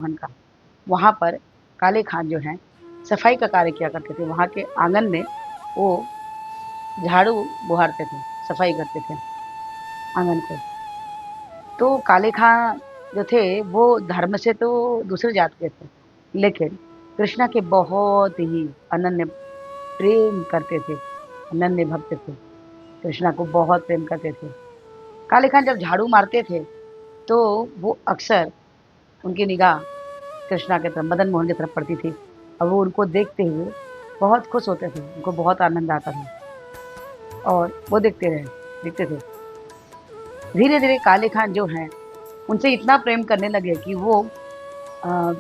मोहन का। वहाँ पर काले खान जो हैं सफाई का कार्य किया करते थे। वहाँ के आंगन में वो झाड़ू बुहारते थे, सफाई करते थे आंगन को। तो काले खां जो थे वो धर्म से तो दूसरे जात के थे, लेकिन कृष्णा के बहुत ही अनन्य प्रेम करते थे, अनन्य भक्त थे, कृष्णा को बहुत प्रेम करते थे। काले खान जब झाड़ू मारते थे तो वो अक्सर उनकी निगाह कृष्णा की तरफ, मदन मोहन की तरफ पड़ती थी और वो उनको देखते हुए बहुत खुश होते थे, उनको बहुत आनंद आता था और वो देखते थे। धीरे-धीरे काले खान जो हैं, उनसे इतना प्रेम करने लगे कि वो अ,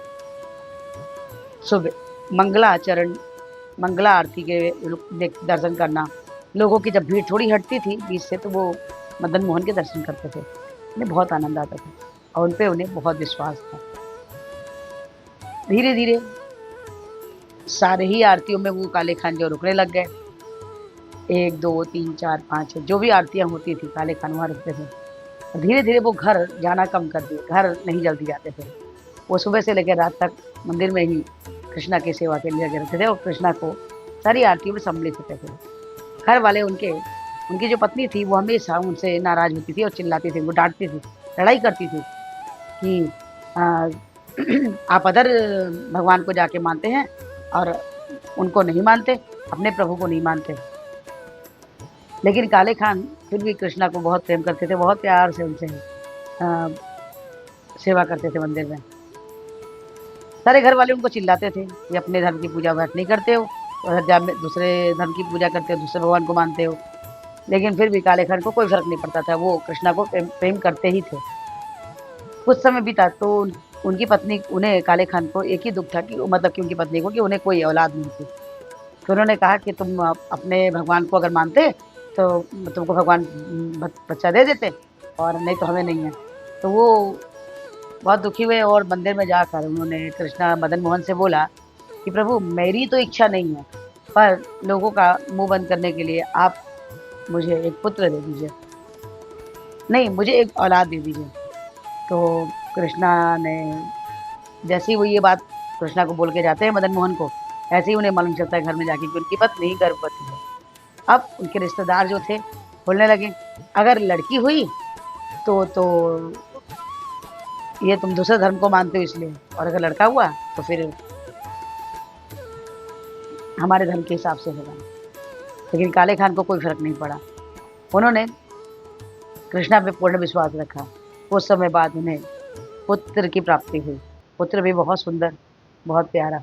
सुबह मंगलाचरण, मंगला आरती के दर्शन करना, लोगों की जब भीड़ थोड़ी हटती थी बीच से, तो वो मदन मोहन के दर्शन करते थे। उन्हें बहुत आनंद आता था और उन पे उन्हें बहुत विश्वास था। धीरे-धीरे सारे ही आरतियों में वो काले खान जो रुकने लग गए। 1, 2, 3, 4, 5 जो भी आरतियाँ होती थी, काले खान वहाँ रुकते थे। और धीरे-धीरे वो घर जाना कम कर दिए, घर नहीं जल्दी जाते थे। वो सुबह से लेकर रात तक मंदिर में ही कृष्णा की सेवा के लिए लगे रहते थे और कृष्णा को सारी आरतियों में सम्मिलित होते थे। घर वाले उनकी जो पत्नी थी वो हमेशा उनसे नाराज़ होती थी और चिल्लाती थी, वो डाँटती थी, लड़ाई करती थी कि अ, आप अदर भगवान को जाके मानते हैं और उनको नहीं मानते, अपने प्रभु को नहीं मानते। लेकिन काले खान फिर भी कृष्णा को बहुत प्रेम करते थे, बहुत प्यार से उनसे अ, सेवा करते थे मंदिर में। सारे घर वाले उनको चिल्लाते थे कि अपने धर्म की पूजा पाठ नहीं करते हो, अयोध्या में दूसरे धर्म की पूजा करते हो, दूसरे भगवान को मानते हो। लेकिन फिर भी काले खान को कोई फ़र्क नहीं पड़ता था, वो कृष्णा को प्रेम प्रेम करते ही थे। कुछ समय बीता तो उनकी पत्नी उन्हें काले खान को एक ही दुःख था कि मतलब कि उनकी पत्नी को कि उन्हें कोई औलाद नहीं थी। तो उन्होंने कहा कि तुम अपने भगवान को अगर मानते तो तुमको भगवान बच्चा दे देते और नहीं तो हमें नहीं है। तो वो बहुत दुखी हुए और मंदिर में जाकर उन्होंने कृष्णा मदन मोहन से बोला कि प्रभु मेरी तो इच्छा नहीं है, पर लोगों का मुँह बंद करने के लिए आप मुझे एक पुत्र दे दीजिए। नहीं, मुझे एक औलाद दे दीजिए। तो कृष्णा ने जैसे ही वो ये बात कृष्णा को बोल के जाते हैं मदन मोहन को, ऐसे ही उन्हें मालूम चलता है घर में जाके कि उनकी पत्नी गर्भवती है। अब उनके रिश्तेदार जो थे बोलने लगे, अगर लड़की हुई तो ये तुम दूसरे धर्म को मानते हो इसलिए, और अगर लड़का हुआ तो फिर हमारे धर्म के हिसाब से होगा। लेकिन काले खान को कोई फ़र्क नहीं पड़ा। उन्होंने कृष्णा पे पूर्ण विश्वास रखा। कुछ समय बाद उन्हें पुत्र की प्राप्ति हुई। पुत्र भी बहुत सुंदर, बहुत प्यारा,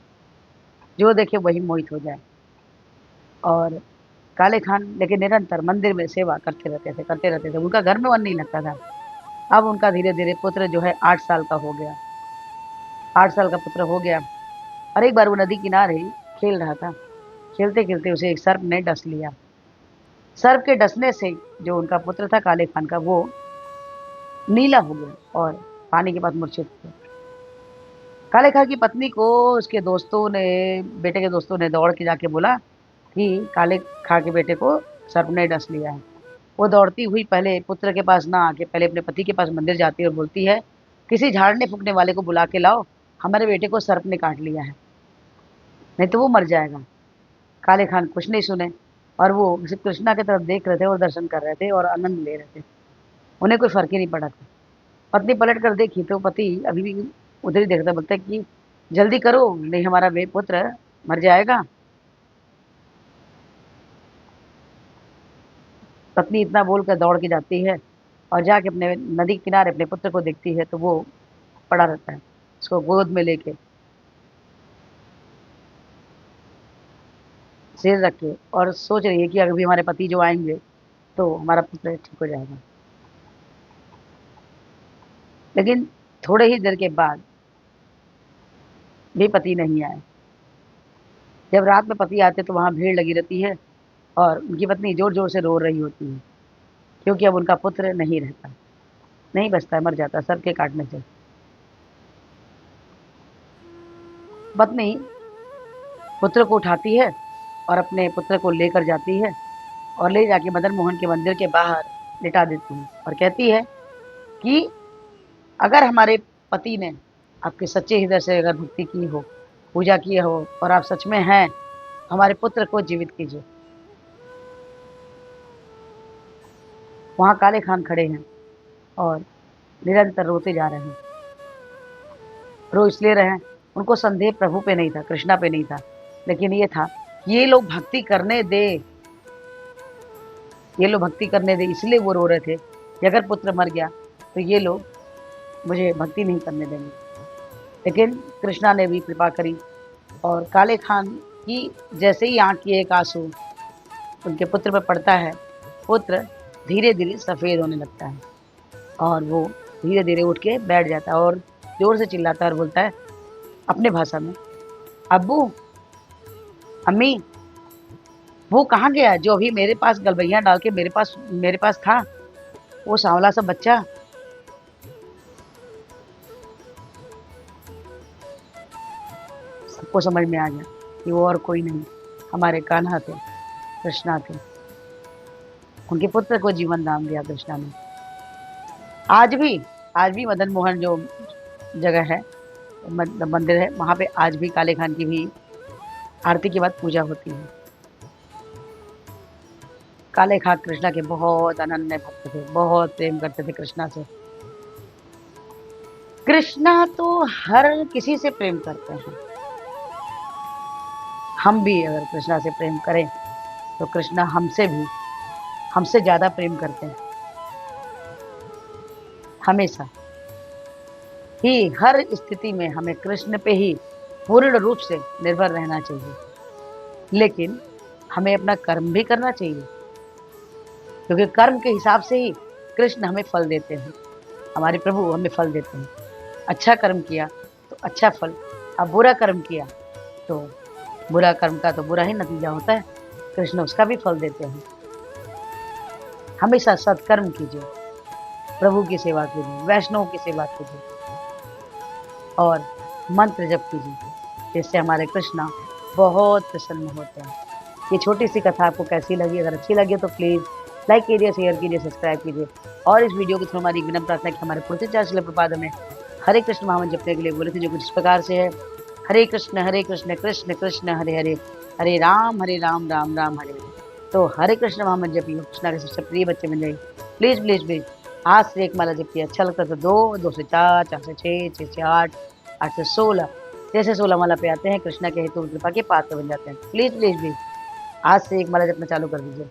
जो देखे वही मोहित हो जाए। और काले खान लेकिन निरंतर मंदिर में सेवा करते रहते थे। उनका घर में मन नहीं लगता था। अब उनका धीरे-धीरे पुत्र जो है 8 साल का हो गया। 8 साल का पुत्र हो गया और एक बार वो नदी किनारे खेल रहा था। खेलते-खेलते उसे एक सर्प ने डस लिया। सर्प के डसने से जो उनका पुत्र था काले खान का वो नीला हो गया और पानी के पास मूर्छित हो गया। काले खान की पत्नी को उसके दोस्तों ने बेटे के दोस्तों ने दौड़ के जाके बोला कि काले खां के बेटे को सर्प ने डस लिया है। वो दौड़ती हुई पहले पुत्र के पास ना आके पहले अपने पति के पास मंदिर जाती है और बोलती है, किसी झाड़ने-फूँकने वाले को बुला के लाओ, हमारे बेटे को सर्प ने काट लिया है, नहीं तो वो मर जाएगा। काले खान कुछ नहीं सुने और वो सिर्फ़ कृष्णा की तरफ देख रहे थे और दर्शन कर रहे थे और आनंद ले रहे थे। उन्हें कोई फ़र्क ही नहीं पड़ा था। पत्नी पलट कर देखी तो पति अभी भी उधर ही देख रहा, बोलता है कि जल्दी करो, नहीं हमारा पुत्र मर जाएगा। पत्नी इतना बोलकर दौड़ के जाती है और जाके अपने नदी के किनारे अपने पुत्र को देखती है तो वो पड़ा रहता है, उसको गोद में लेके सिर रख के और सोच रही है कि अभी हमारे पति जो आएँगे तो हमारा पुत्र ठीक हो जाएगा। लेकिन थोड़े ही देर के बाद भी पति नहीं आए। जब रात में पति आते तो वहाँ भीड़ लगी रहती है और उनकी पत्नी ज़ोर-ज़ोर से रो रही होती है, क्योंकि अब उनका पुत्र नहीं रहता, नहीं बचता है, मर जाता है सर्प के काटने से। पत्नी पुत्र को उठाती है और अपने पुत्र को लेकर जाती है और ले जाके मदन मोहन के मंदिर के बाहर लिटा देती है और कहती है कि अगर हमारे पति ने आपके सच्चे हृदय से अगर भक्ति की हो, पूजा की हो और आप सच में हैं, हमारे पुत्र को जीवित कीजिए। वहाँ काले खान खड़े हैं और निरंतर रोते जा रहे हैं। रो इसलिए रहे हैं, उनको संदेह प्रभु पे नहीं था, कृष्णा पे नहीं था, लेकिन ये था ये लोग भक्ति करने दे, ये लोग भक्ति करने दे, इसलिए वो रो रहे थे कि अगर पुत्र मर गया तो ये लोग मुझे भक्ति नहीं करने देंगे। लेकिन कृष्णा ने भी कृपा करी और काले खान की जैसे ही आँख की एक आंसू उनके पुत्र पर पड़ता है, पुत्र धीरे धीरे सफ़ेद होने लगता है और वो धीरे धीरे उठ के बैठ जाता है और जोर से चिल्लाता है और बोलता है अपने भाषा में, अब्बू, अम्मी, वो कहाँ गया जो अभी मेरे पास गलबैया डाल के मेरे पास था, वो सांवला सा बच्चा। सबको समझ में आ गया कि वो और कोई नहीं, हमारे कान्हा थे, कृष्णा थे। उनके पुत्र को जीवन दान दिया कृष्णा ने। आज भी मदन मोहन जो जगह है, मंदिर है, वहाँ पे आज भी काले खान की भी आरती के बाद पूजा होती है। काले खान कृष्णा के बहुत अनन्य भक्त थे, बहुत प्रेम करते थे कृष्णा से। कृष्णा तो हर किसी से प्रेम करते हैं। हम भी अगर कृष्णा से प्रेम करें तो कृष्णा हमसे ज़्यादा प्रेम करते हैं। हमेशा ही हर स्थिति में हमें कृष्ण पे ही पूर्ण रूप से निर्भर रहना चाहिए, लेकिन हमें अपना कर्म भी करना चाहिए, क्योंकि कर्म के हिसाब से ही कृष्ण हमें फल देते हैं, हमारे प्रभु हमें फल देते हैं। अच्छा कर्म किया तो अच्छा फल, अब बुरा कर्म किया तो बुरा कर्म का तो बुरा ही नतीजा होता है, कृष्ण उसका भी फल देते हैं। हमेशा सत्कर्म कीजिए, प्रभु की सेवा कीजिए, वैष्णव की सेवा कीजिए और मंत्र जप कीजिए, जिससे हमारे कृष्णा बहुत प्रसन्न होते हैं। ये छोटी सी कथा आपको कैसी लगी? अगर अच्छी लगी तो प्लीज़ लाइक कीजिए, शेयर कीजिए, सब्सक्राइब कीजिए और इस वीडियो के थ्रू हमारी विनम्र प्रार्थना कि हमारे पूज्य आचार्य प्रभुपाद में हरे कृष्ण महामंत्र जपने के लिए बोले थे, जो कुछ इस प्रकार से है, हरे कृष्ण कृष्ण कृष्ण हरे हरे, हरे राम राम राम हरे हरे। तो हरे कृष्ण महामंत्र जपिए, कृष्णा के सबसे प्रिय बच्चे बन जाइए। प्लीज़ प्लीज़ प्लीज़ आज से एक माला जपिए। अच्छा लगता तो 2, 2 से 4, 4 से 6, 6 से 8, 8 से 16, जैसे 16 माला पे आते हैं कृष्णा के हेतु कृपा के पात्र बन जाते हैं। प्लीज़ प्लीज़ प्लीज़ आज से एक माला जपना चालू कर दीजिए।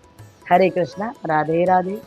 हरे कृष्णा, राधे राधे।